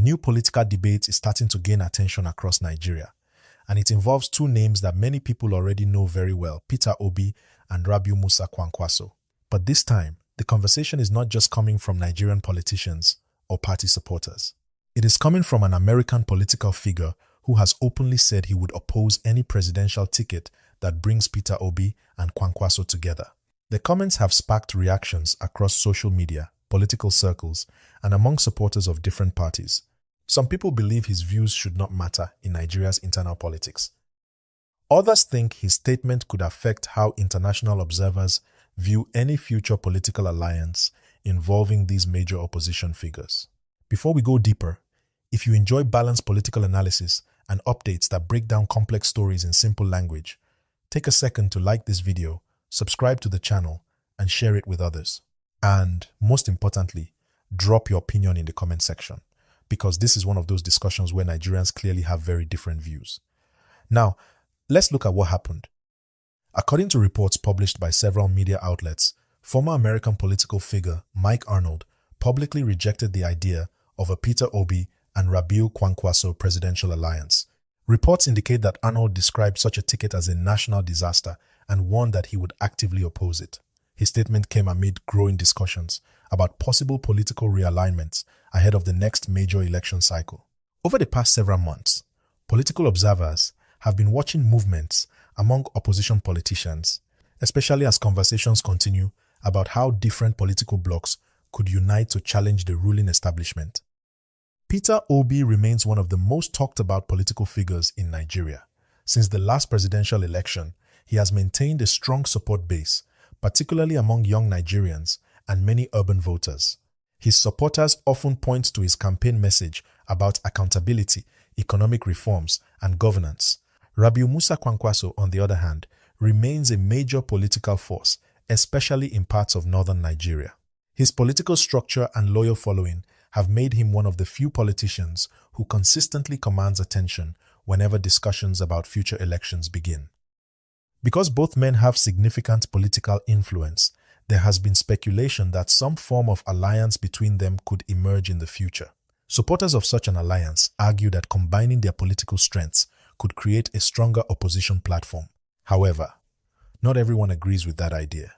new political debate is starting to gain attention across Nigeria, and it involves two names that many people already know very well, Peter Obi and Rabiu Kwankwaso. But this time, the conversation is not just coming from Nigerian politicians or party supporters. It is coming from an American political figure who has openly said he would oppose any presidential ticket that brings Peter Obi and Kwankwaso together. The comments have sparked reactions across social media, political circles, and among supporters of different parties. Some people believe his views should not matter in Nigeria's internal politics. Others think his statement could affect how international observers view any future political alliance involving these major opposition figures. Before we go deeper, if you enjoy balanced political analysis and updates that break down complex stories in simple language, take a second to like this video, subscribe to the channel, and share it with others. And most importantly, drop your opinion in the comment section, because this is one of those discussions where Nigerians clearly have very different views. Now, let's look at what happened. According to reports published by several media outlets, former American political figure Mike Arnold publicly rejected the idea of a Peter Obi and Rabiu Kwankwaso presidential alliance. Reports indicate that Arnold described such a ticket as a national disaster and warned that he would actively oppose it. His statement came amid growing discussions about possible political realignments ahead of the next major election cycle. Over the past several months, political observers have been watching movements among opposition politicians, especially as conversations continue about how different political blocs could unite to challenge the ruling establishment. Peter Obi remains one of the most talked about political figures in Nigeria. Since the last presidential election, he has maintained a strong support base, particularly among young Nigerians and many urban voters. His supporters often point to his campaign message about accountability, economic reforms, and governance. Rabiu Kwankwaso, on the other hand, remains a major political force, especially in parts of northern Nigeria. His political structure and loyal following have made him one of the few politicians who consistently commands attention whenever discussions about future elections begin. Because both men have significant political influence, there has been speculation that some form of alliance between them could emerge in the future. Supporters of such an alliance argue that combining their political strengths could create a stronger opposition platform. However, not everyone agrees with that idea.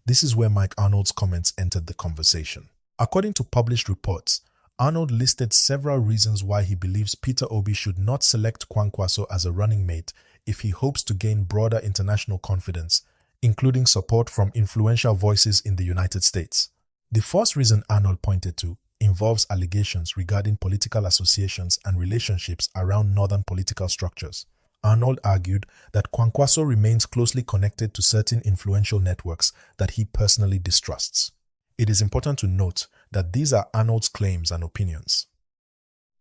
This is where Mike Arnold's comments entered the conversation. According to published reports, Arnold listed several reasons why he believes Peter Obi should not select Kwankwaso as a running mate if he hopes to gain broader international confidence, including support from influential voices in the United States. The first reason Arnold pointed to involves allegations regarding political associations and relationships around northern political structures. Arnold argued that Kwankwaso remains closely connected to certain influential networks that he personally distrusts. It is important to note that these are Arnold's claims and opinions.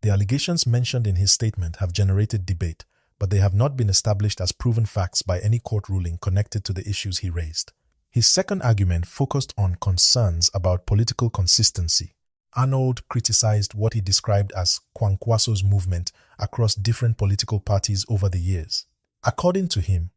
The allegations mentioned in his statement have generated debate, but they have not been established as proven facts by any court ruling connected to the issues he raised. His second argument focused on concerns about political consistency. Arnold criticized what he described as Kwankwaso's movement across different political parties over the years. According to him,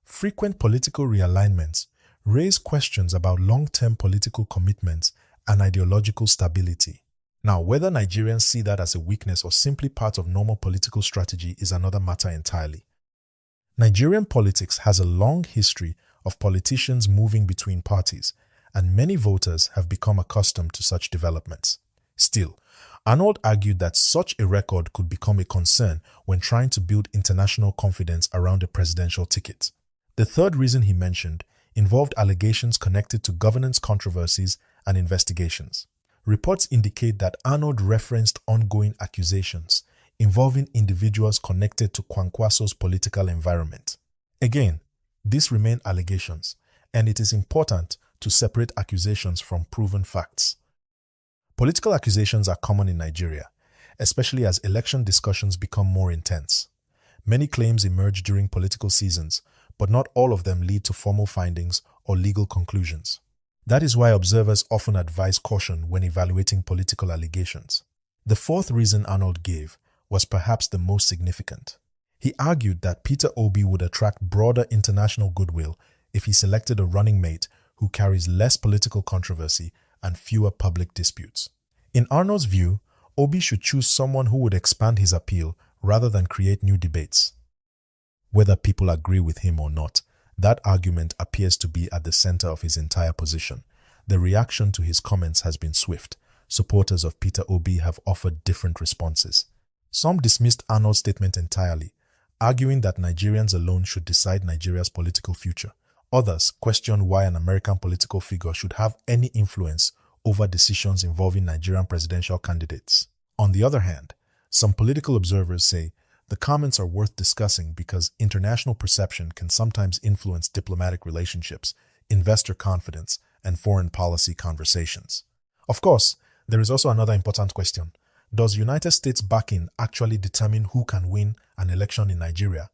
frequent political realignments raise questions about long-term political commitments and ideological stability. Now, whether Nigerians see that as a weakness or simply part of normal political strategy is another matter entirely. Nigerian politics has a long history of politicians moving between parties, and many voters have become accustomed to such developments. Still, Arnold argued that such a record could become a concern when trying to build international confidence around a presidential ticket. The third reason he mentioned involved allegations connected to governance controversies and investigations. Reports indicate that Arnold referenced ongoing accusations involving individuals connected to Kwankwaso's political environment. Again, these remain allegations, and it is important to separate accusations from proven facts. Political accusations are common in Nigeria, especially as election discussions become more intense. Many claims emerge during political seasons, but not all of them lead to formal findings or legal conclusions. That is why observers often advise caution when evaluating political allegations. The fourth reason Arnold gave was perhaps the most significant. He argued that Peter Obi would attract broader international goodwill if he selected a running mate who carries less political controversy and fewer public disputes. In Arnold's view, Obi should choose someone who would expand his appeal rather than create new debates. Whether people agree with him or not, that argument appears to be at the center of his entire position. The reaction to his comments has been swift. Supporters of Peter Obi have offered different responses. Some dismissed Arnold's statement entirely, arguing that Nigerians alone should decide Nigeria's political future. Others questioned why an American political figure should have any influence over decisions involving Nigerian presidential candidates. On the other hand, some political observers say the comments are worth discussing because international perception can sometimes influence diplomatic relationships, investor confidence, and foreign policy conversations. Of course, there is also another important question. Does United States backing actually determine who can win an election in Nigeria?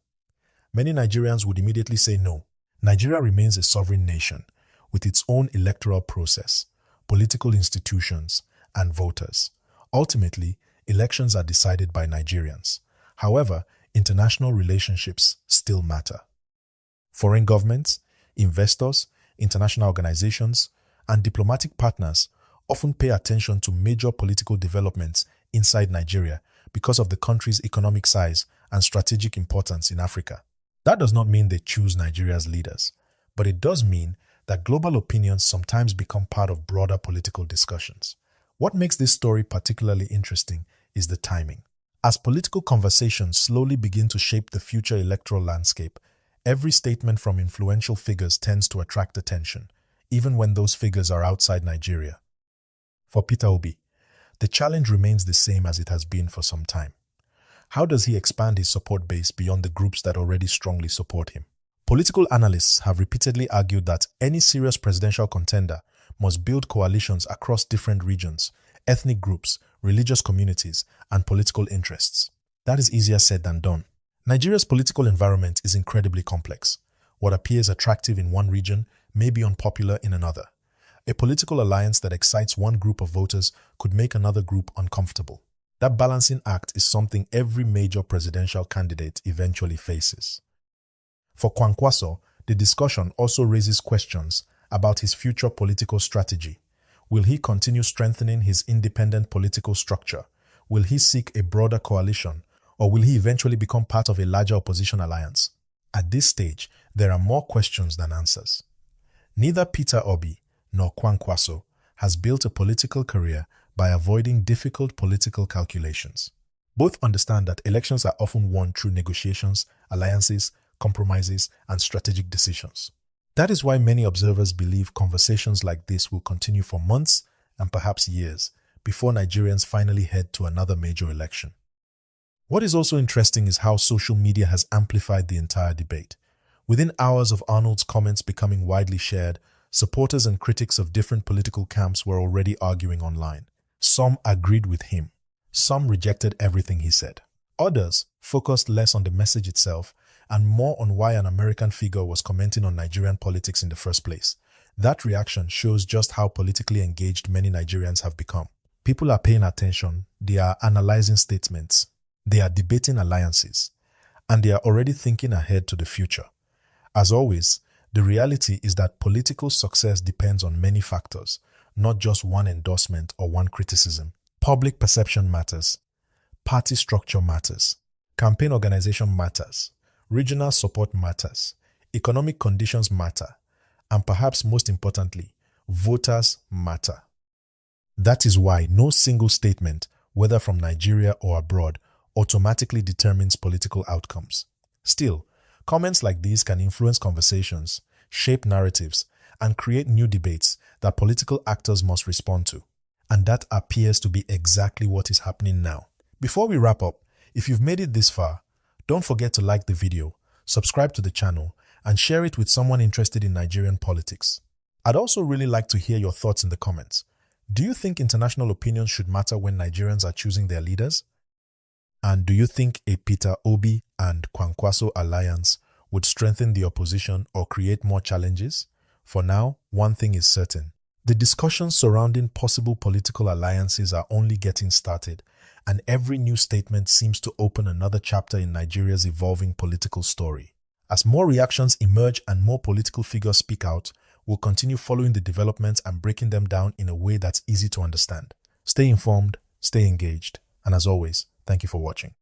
Many Nigerians would immediately say no. Nigeria remains a sovereign nation with its own electoral process, political institutions, and voters. Ultimately, elections are decided by Nigerians. However, international relationships still matter. Foreign governments, investors, international organizations, and diplomatic partners often pay attention to major political developments inside Nigeria because of the country's economic size and strategic importance in Africa. That does not mean they choose Nigeria's leaders, but it does mean that global opinions sometimes become part of broader political discussions. What makes this story particularly interesting is the timing. As political conversations slowly begin to shape the future electoral landscape, every statement from influential figures tends to attract attention, even when those figures are outside Nigeria. For Peter Obi, the challenge remains the same as it has been for some time. How does he expand his support base beyond the groups that already strongly support him? Political analysts have repeatedly argued that any serious presidential contender must build coalitions across different regions, ethnic groups, religious communities, and political interests. That is easier said than done. Nigeria's political environment is incredibly complex. What appears attractive in one region may be unpopular in another. A political alliance that excites one group of voters could make another group uncomfortable. That balancing act is something every major presidential candidate eventually faces. For Kwankwaso, the discussion also raises questions about his future political strategy. Will he continue strengthening his independent political structure? Will he seek a broader coalition? Or will he eventually become part of a larger opposition alliance? At this stage, there are more questions than answers. Neither Peter Obi nor Kwankwaso has built a political career by avoiding difficult political calculations. Both understand that elections are often won through negotiations, alliances, compromises, and strategic decisions. That is why many observers believe conversations like this will continue for months and perhaps years before Nigerians finally head to another major election. What is also interesting is how social media has amplified the entire debate. Within hours of Arnold's comments becoming widely shared, supporters and critics of different political camps were already arguing online. Some agreed with him. Some rejected everything he said. Others focused less on the message itself and more on why an American figure was commenting on Nigerian politics in the first place. That reaction shows just how politically engaged many Nigerians have become. People are paying attention, they are analyzing statements, they are debating alliances, and they are already thinking ahead to the future. As always, the reality is that political success depends on many factors, not just one endorsement or one criticism. Public perception matters. Party structure matters. Campaign organization matters. Regional support matters. Economic conditions matter. And perhaps most importantly, voters matter. That is why no single statement, whether from Nigeria or abroad, automatically determines political outcomes. Still, comments like these can influence conversations, shape narratives, and create new debates that political actors must respond to. And that appears to be exactly what is happening now. Before we wrap up, if you've made it this far, don't forget to like the video, subscribe to the channel, and share it with someone interested in Nigerian politics. I'd also really like to hear your thoughts in the comments. Do you think international opinions should matter when Nigerians are choosing their leaders? And do you think a Peter Obi and Kwankwaso alliance would strengthen the opposition or create more challenges? For now, one thing is certain. The discussions surrounding possible political alliances are only getting started, and every new statement seems to open another chapter in Nigeria's evolving political story. As more reactions emerge and more political figures speak out, we'll continue following the developments and breaking them down in a way that's easy to understand. Stay informed, stay engaged. And as always, thank you for watching.